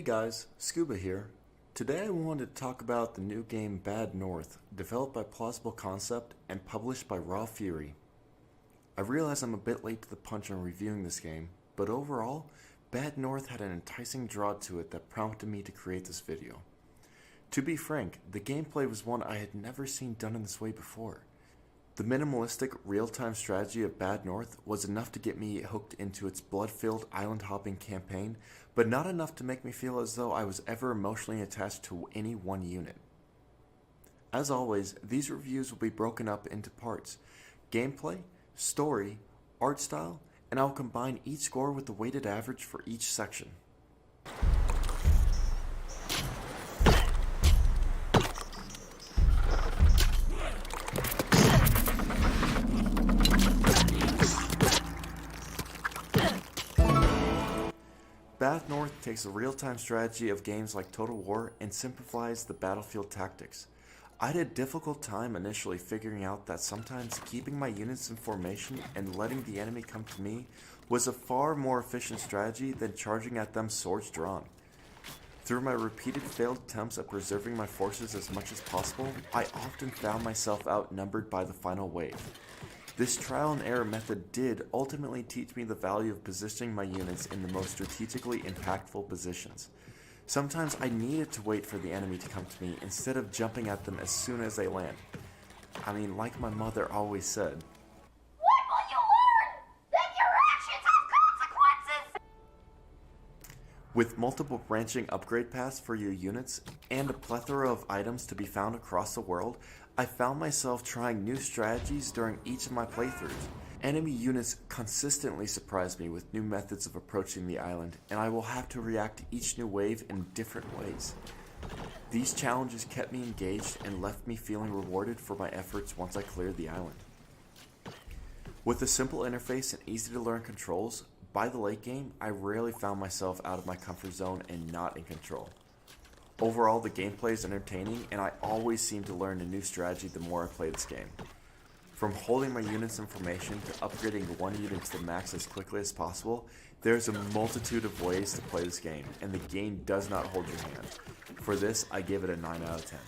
guys, Scuba here. Today I wanted to talk about the new game Bad North, developed by Plausible Concept and published by Raw Fury. I realize I'm a bit late to the punch on reviewing this game, but overall, Bad North had an enticing draw to it that prompted me to create this video. To be frank, the gameplay was one I had never seen done in this way before. The minimalistic, real-time strategy of Bad North was enough to get me hooked into its blood-filled island-hopping campaign, but not enough to make me feel as though I was ever emotionally attached to any one unit. As always, these reviews will be broken up into parts: gameplay, story, art style, and I'll combine each score with the weighted average for each section. Bad North takes the real-time strategy of games like Total War and simplifies the battlefield tactics. I had a difficult time initially figuring out that sometimes keeping my units in formation and letting the enemy come to me was a far more efficient strategy than charging at them swords drawn. Through my repeated failed attempts at preserving my forces as much as possible, I often found myself outnumbered by the final wave. This trial and error method did ultimately teach me the value of positioning my units in the most strategically impactful positions. Sometimes I needed to wait for the enemy to come to me instead of jumping at them as soon as they land. I mean, like my mother always said, "What will you learn? That your actions have consequences!" With multiple branching upgrade paths for your units and a plethora of items to be found across the world, I found myself trying new strategies during each of my playthroughs. Enemy units consistently surprise me with new methods of approaching the island, and I will have to react to each new wave in different ways. These challenges kept me engaged and left me feeling rewarded for my efforts once I cleared the island. With a simple interface and easy to learn controls, by the late game, I rarely found myself out of my comfort zone and not in control. Overall, the gameplay is entertaining, and I always seem to learn a new strategy the more I play this game. From holding my units in formation to upgrading one unit to the max as quickly as possible, there's a multitude of ways to play this game, and the game does not hold your hand. For this, I give it a 9 out of 10.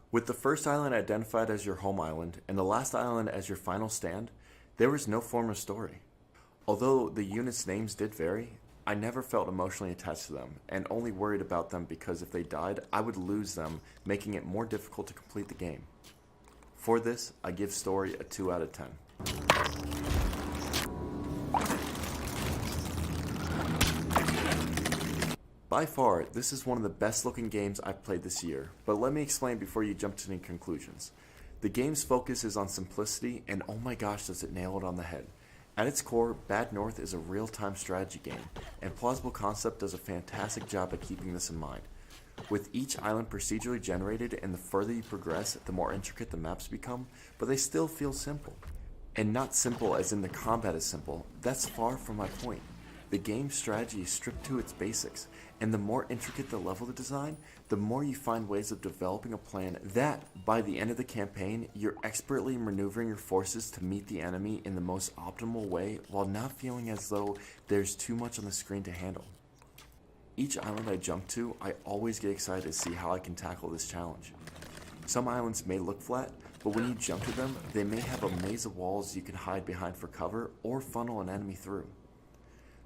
With the first island identified as your home island and the last island as your final stand, there was no form of story. Although the units' names did vary, I never felt emotionally attached to them and only worried about them because if they died, I would lose them, making it more difficult to complete the game. For this, I give story a 2 out of 10. By far, this is one of the best looking games I've played this year, but let me explain before you jump to any conclusions. The game's focus is on simplicity, and oh my gosh does it nail it on the head. At its core, Bad North is a real-time strategy game, and Plausible Concept does a fantastic job at keeping this in mind. With each island procedurally generated, and the further you progress, the more intricate the maps become, but they still feel simple. And not simple as in the combat is simple, that's far from my point. The game's strategy is stripped to its basics, and the more intricate the level design, the more you find ways of developing a plan that, by the end of the campaign, you're expertly maneuvering your forces to meet the enemy in the most optimal way while not feeling as though there's too much on the screen to handle. Each island I jump to, I always get excited to see how I can tackle this challenge. Some islands may look flat, but when you jump to them, they may have a maze of walls you can hide behind for cover or funnel an enemy through.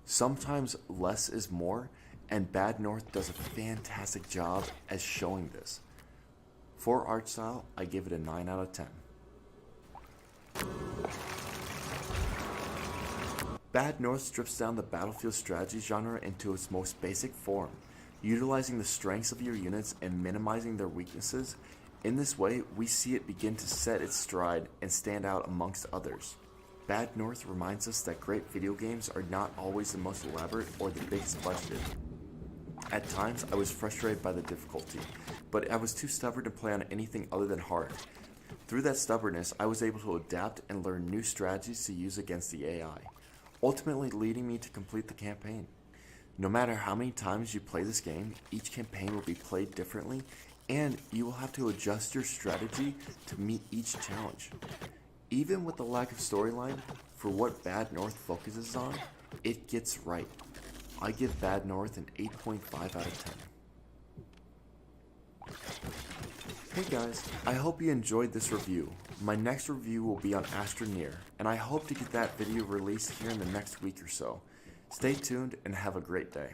Sometimes less is more, and Bad North does a fantastic job as showing this. For art style, I give it a 9 out of 10. Bad North strips down the battlefield strategy genre into its most basic form, utilizing the strengths of your units and minimizing their weaknesses. In this way, we see it begin to set its stride and stand out amongst others. Bad North reminds us that great video games are not always the most elaborate or the biggest budgeted. At times, I was frustrated by the difficulty, but I was too stubborn to play on anything other than hard. Through that stubbornness, I was able to adapt and learn new strategies to use against the AI, ultimately leading me to complete the campaign. No matter how many times you play this game, each campaign will be played differently, and you will have to adjust your strategy to meet each challenge. Even with the lack of storyline, for what Bad North focuses on, it gets right. I give Bad North an 8.5 out of 10. Hey guys, I hope you enjoyed this review. My next review will be on Astroneer, and I hope to get that video released here in the next week or so. Stay tuned and have a great day.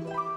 Bye.